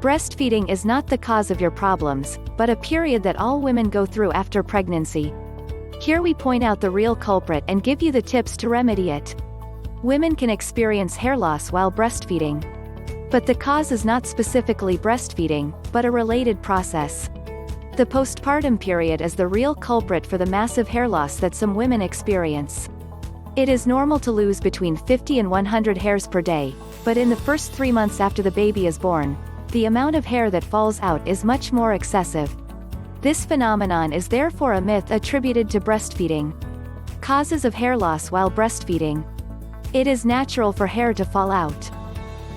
Breastfeeding is not the cause of your problems, but a period that all women go through after pregnancy. Here we point out the real culprit and give you the tips to remedy it. Women can experience hair loss while breastfeeding. But the cause is not specifically breastfeeding, but a related process. The postpartum period is the real culprit for the massive hair loss that some women experience. It is normal to lose between 50 and 100 hairs per day, but in the first 3 months after the baby is born, the amount of hair that falls out is much more excessive. This phenomenon is therefore a myth attributed to breastfeeding. Causes of hair loss while breastfeeding. It is natural for hair to fall out.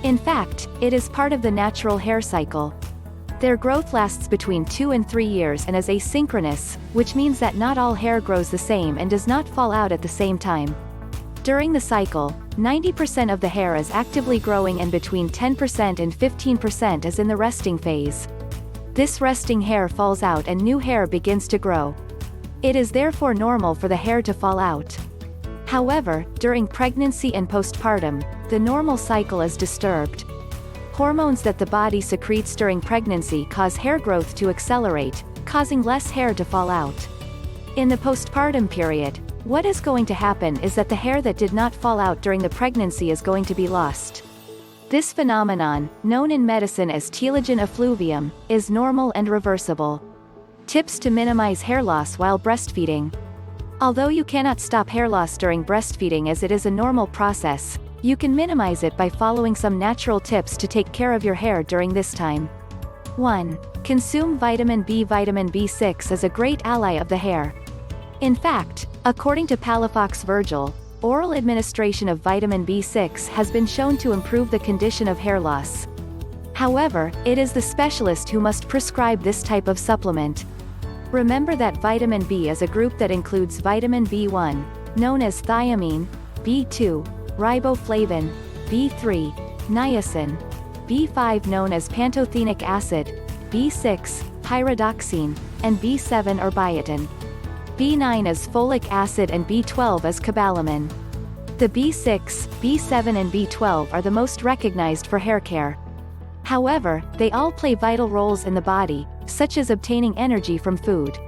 In fact, it is part of the natural hair cycle. Their growth lasts between 2 and 3 years and is asynchronous, which means that not all hair grows the same and does not fall out at the same time. During the cycle, 90% of the hair is actively growing and between 10% and 15% is in the resting phase. This resting hair falls out and new hair begins to grow. It is therefore normal for the hair to fall out. However, during pregnancy and postpartum, the normal cycle is disturbed. Hormones that the body secretes during pregnancy cause hair growth to accelerate, causing less hair to fall out. In the postpartum period, what is going to happen is that the hair that did not fall out during the pregnancy is going to be lost. This phenomenon, known in medicine as telogen effluvium, is normal and reversible. Tips to minimize hair loss while breastfeeding. Although you cannot stop hair loss during breastfeeding as it is a normal process, you can minimize it by following some natural tips to take care of your hair during this time. 1. Consume vitamin B. Vitamin B6 is a great ally of the hair. In fact, according to Palafox Virgil, oral administration of vitamin B6 has been shown to improve the condition of hair loss. However, it is the specialist who must prescribe this type of supplement. Remember that vitamin B is a group that includes vitamin B1, known as thiamine, B2, riboflavin, B3, niacin, B5 known as pantothenic acid, B6, pyridoxine, and B7 or biotin. B9 is folic acid and B12 is cobalamin. The B6, B7 and B12 are the most recognized for hair care. However, they all play vital roles in the body, such as obtaining energy from food.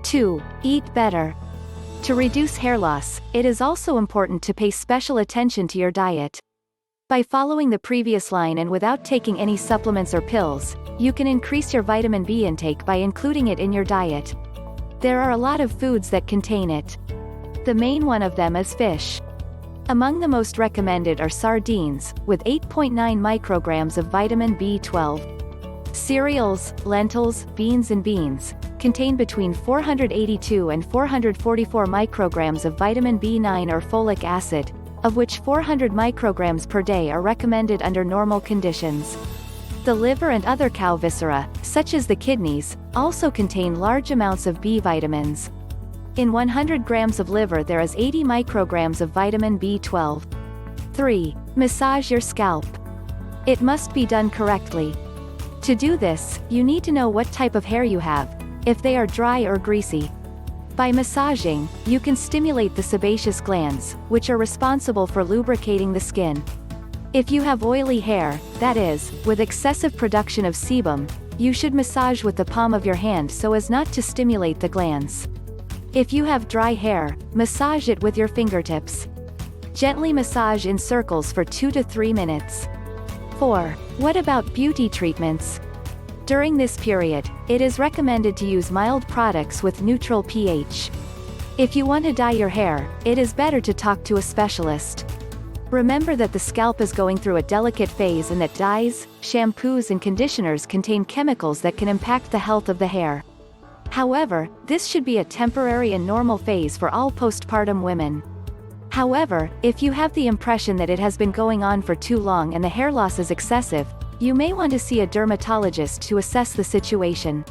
2. Eat better. To reduce hair loss, it is also important to pay special attention to your diet. By following the previous line and without taking any supplements or pills, you can increase your vitamin B intake by including it in your diet. There are a lot of foods that contain it. The main one of them is fish. Among the most recommended are sardines, with 8.9 micrograms of vitamin B12. Cereals, lentils, beans and beans contain between 482 and 444 micrograms of vitamin B9 or folic acid, of which 400 micrograms per day are recommended under normal conditions. The liver and other cow viscera, such as the kidneys, also contain large amounts of B vitamins. In 100 grams of liver there is 80 micrograms of vitamin B12. 3. Massage your scalp. It must be done correctly. To do this, you need to know what type of hair you have, if they are dry or greasy. By massaging, you can stimulate the sebaceous glands, which are responsible for lubricating the skin. If you have oily hair, that is, with excessive production of sebum, you should massage with the palm of your hand so as not to stimulate the glands. If you have dry hair, massage it with your fingertips. Gently massage in circles for 2 to 3 minutes. 4. What about beauty treatments? During this period, it is recommended to use mild products with neutral pH. If you want to dye your hair, it is better to talk to a specialist. Remember that the scalp is going through a delicate phase and that dyes, shampoos and conditioners contain chemicals that can impact the health of the hair. However, this should be a temporary and normal phase for all postpartum women. However, if you have the impression that it has been going on for too long and the hair loss is excessive, you may want to see a dermatologist to assess the situation.